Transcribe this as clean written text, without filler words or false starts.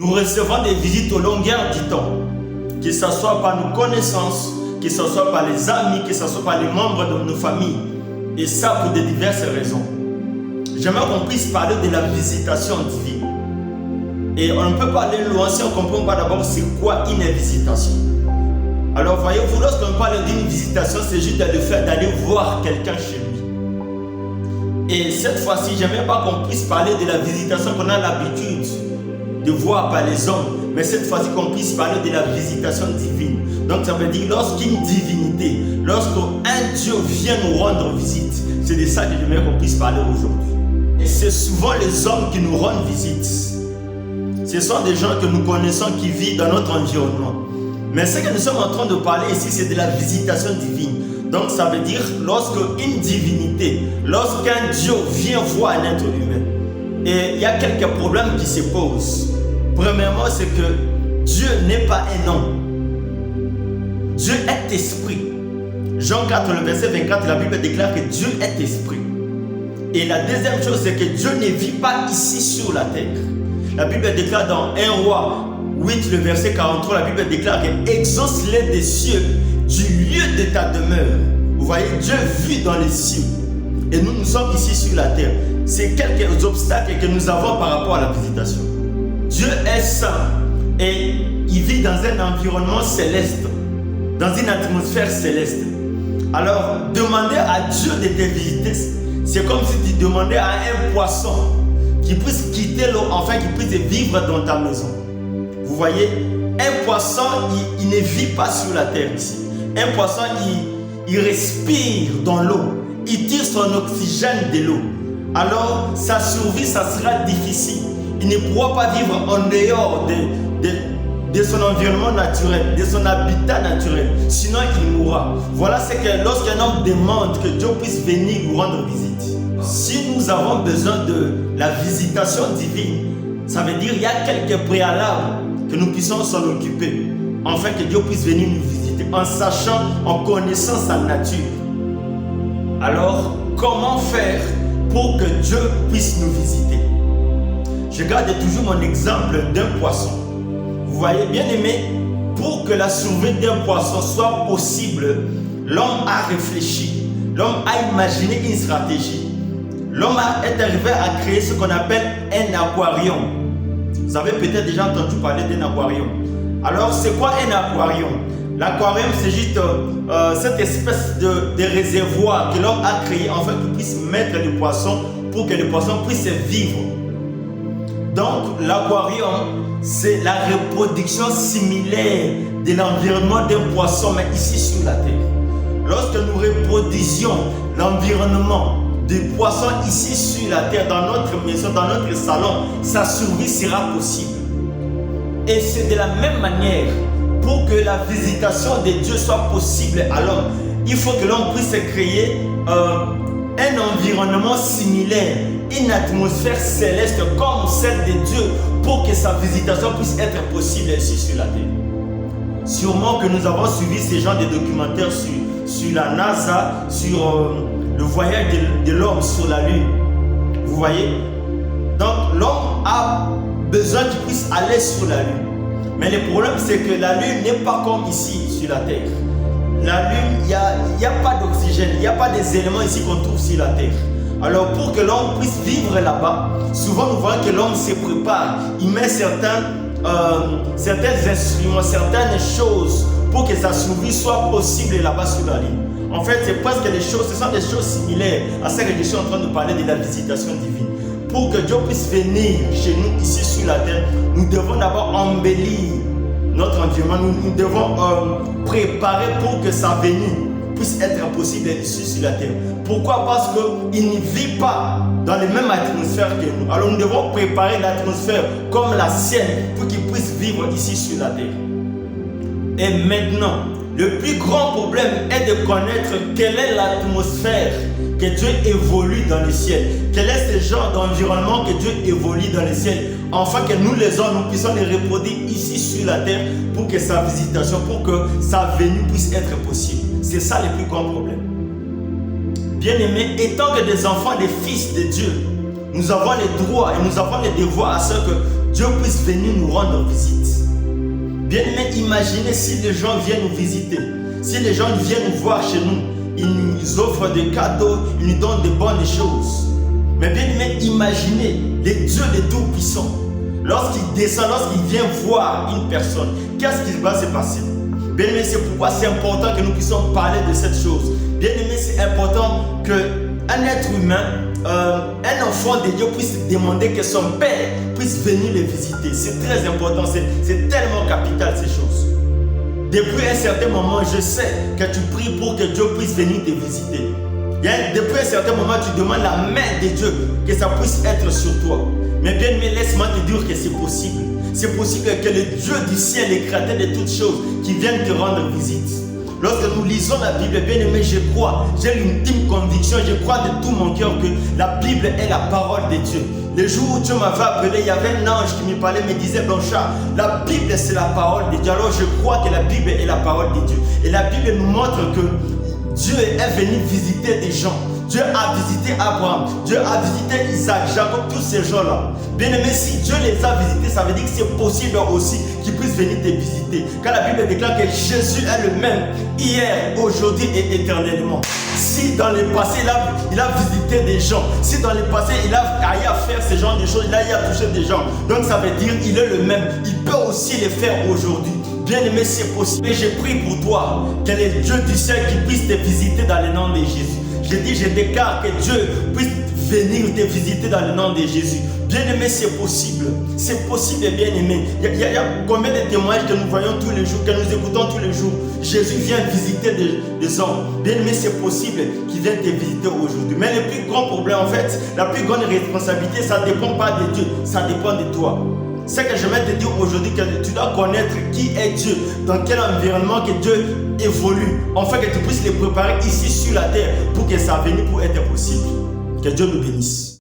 Nous recevons des visites au longueur du temps, que ce soit par nos connaissances, que ce soit par les amis, que ce soit par les membres de nos familles. Et ça pour de diverses raisons. J'aimerais qu'on puisse parler de la visitation divine. Et on ne peut pas aller loin si on ne comprend pas d'abord c'est quoi une visitation. Alors voyez-vous, lorsqu'on parle d'une visitation, c'est juste le fait d'aller voir quelqu'un chez lui. Et cette fois-ci, j'aimerais pas qu'on puisse parler de la visitation qu'on a l'habitude de voir par les hommes, mais cette fois-ci qu'on puisse parler de la visitation divine. Donc ça veut dire lorsqu'une divinité, lorsqu'un Dieu vient nous rendre visite, c'est de ça que j'aimerais qu'on puisse parler aujourd'hui. Et c'est souvent les hommes qui nous rendent visite. Ce sont des gens que nous connaissons qui vivent dans notre environnement. Mais ce que nous sommes en train de parler ici, c'est de la visitation divine. Donc ça veut dire lorsqu'une divinité, lorsqu'un Dieu vient voir un être humain. Et il y a quelques problèmes qui se posent. Premièrement, c'est que Dieu n'est pas un homme. Dieu est esprit. Jean 4, le verset 24, la Bible déclare que Dieu est esprit. Et la deuxième chose, c'est que Dieu ne vit pas ici sur la terre. La Bible déclare dans 1 Roi 8, le verset 43, la Bible déclare que exauce-les des cieux du lieu de ta demeure. Vous voyez, Dieu vit dans les cieux. Et nous sommes ici sur la terre. C'est quelques obstacles que nous avons par rapport à la visitation. Dieu est saint et il vit dans un environnement céleste, dans une atmosphère céleste. Alors, demander à Dieu de te visiter, c'est comme si tu demandais à un poisson qui puisse quitter l'eau, enfin qui puisse vivre dans ta maison. Vous voyez, un poisson, il ne vit pas sur la terre ici. Un poisson, il respire dans l'eau. Il tire son oxygène de l'eau. Alors, sa survie, ça sera difficile. Il ne pourra pas vivre en dehors de son environnement naturel, de son habitat naturel. Sinon, il mourra. Voilà ce que lorsqu'un homme demande que Dieu puisse venir nous rendre visite. Si nous avons besoin de la visitation divine, ça veut dire qu'il y a quelques préalables que nous puissions s'en occuper, afin que Dieu puisse venir nous visiter, en sachant, en connaissant sa nature. Alors, comment faire pour que Dieu puisse nous visiter? Je garde toujours mon exemple d'un poisson. Vous voyez, bien aimé, pour que la survie d'un poisson soit possible, l'homme a réfléchi, l'homme a imaginé une stratégie. L'homme est arrivé à créer ce qu'on appelle un aquarium. Vous avez peut-être déjà entendu parler d'un aquarium. Alors, c'est quoi un aquarium? L'aquarium, c'est juste cette espèce de réservoir que l'homme a créé afin qu'il puisse mettre les poissons pour que les poissons puissent vivre. Donc, l'aquarium, c'est la reproduction similaire de l'environnement d'un poisson, mais ici sur la terre. Lorsque nous reproduisions l'environnement des poissons ici sur la terre, dans notre maison, dans notre salon, sa survie sera possible. Et c'est de la même manière, pour que la visitation de Dieu soit possible à l'homme, il faut que l'homme puisse créer un environnement similaire, une atmosphère céleste comme celle de Dieu, pour que sa visitation puisse être possible ici sur la terre. Sûrement que nous avons suivi ces genres de documentaires sur la NASA, sur le voyage de l'homme sur la Lune. Vous voyez? Donc l'homme a besoin qu'il puisse aller sur la Lune. Mais le problème, c'est que la Lune n'est pas comme ici, sur la Terre. La Lune, il n'y a pas d'oxygène, il n'y a pas des éléments ici qu'on trouve sur la Terre. Alors, pour que l'homme puisse vivre là-bas, souvent nous voyons que l'homme se prépare. Il met certains instruments, certaines choses pour que sa survie soit possible là-bas sur la Lune. En fait, c'est presque des choses, ce sont des choses similaires à ce que je suis en train de parler de la visitation divine. Pour que Dieu puisse venir chez nous ici sur la terre, nous devons d'abord embellir notre environnement. Nous devons préparer pour que sa venue puisse être possible ici sur la terre. Pourquoi? Parce qu'il ne vit pas dans les mêmes atmosphères que nous. Alors nous devons préparer l'atmosphère comme la sienne pour qu'il puisse vivre ici sur la terre. Et maintenant, le plus grand problème est de connaître quelle est l'atmosphère que Dieu évolue dans le ciel. Quel est ce genre d'environnement que Dieu évolue dans le ciel, afin que nous les hommes, nous puissions les reproduire ici sur la terre pour que sa visitation, pour que sa venue puisse être possible. C'est ça le plus grand problème. Bien-aimés, étant que des enfants, des fils de Dieu, nous avons les droits et nous avons les devoirs à ce que Dieu puisse venir nous rendre visite. Bien-aimés, imaginez si les gens viennent nous visiter, si les gens viennent nous voir chez nous, ils nous offrent des cadeaux, ils nous donnent de bonnes choses. Mais bien-aimés, imaginez les dieux des Tout-Puissants. Lorsqu'il descend, lorsqu'il vient voir une personne, qu'est-ce qui va se passer? Bien-aimés, c'est pourquoi c'est important que nous puissions parler de cette chose. Bien-aimés, c'est important qu'un être humain, un enfant de Dieu puisse demander que son père puisse venir le visiter. C'est très important, c'est tellement capital ces choses. Depuis un certain moment, je sais que tu pries pour que Dieu puisse venir te visiter. Depuis un certain moment, tu demandes la main de Dieu, que ça puisse être sur toi. Mais bien aimé, laisse-moi te dire que c'est possible. C'est possible que le Dieu du ciel, le créateur de toutes choses, qui vienne te rendre visite. Lorsque nous lisons la Bible, bien aimé, je crois, j'ai l'intime conviction, je crois de tout mon cœur que la Bible est la parole de Dieu. Le jour où Dieu m'avait appelé, il y avait un ange qui me parlait, me disait, Blanchard, la Bible c'est la parole de Dieu. Alors je crois que la Bible est la parole de Dieu. Et la Bible nous montre que Dieu est venu visiter des gens. Dieu a visité Abraham, Dieu a visité Isaac, Jacob, tous ces gens-là. Bien aimé, si Dieu les a visités, ça veut dire que c'est possible aussi qu'ils puissent venir te visiter. Car la Bible déclare que Jésus est le même hier, aujourd'hui et éternellement. Si dans le passé il a visité des gens, si dans le passé il a eu à faire ce genre de choses, il a eu à toucher des gens, donc ça veut dire qu'il est le même. Il peut aussi le faire aujourd'hui. Bien aimé, c'est possible. Et je prie pour toi que le Dieu du ciel qui puisse te visiter dans le nom de Jésus. Je déclare que Dieu puisse venir te visiter dans le nom de Jésus. Bien aimé, c'est possible. C'est possible, bien aimé. Il y a combien de témoignages que nous voyons tous les jours, que nous écoutons tous les jours. Jésus vient visiter des hommes. Bien aimé, c'est possible qu'il vienne te visiter aujourd'hui. Mais le plus grand problème, en fait, la plus grande responsabilité, ça ne dépend pas de Dieu, ça dépend de toi. C'est que je vais te dire aujourd'hui que tu dois connaître qui est Dieu, dans quel environnement que Dieu évolue, afin que tu puisses les préparer ici sur la terre pour que ça vienne pour être possible. Que Dieu nous bénisse.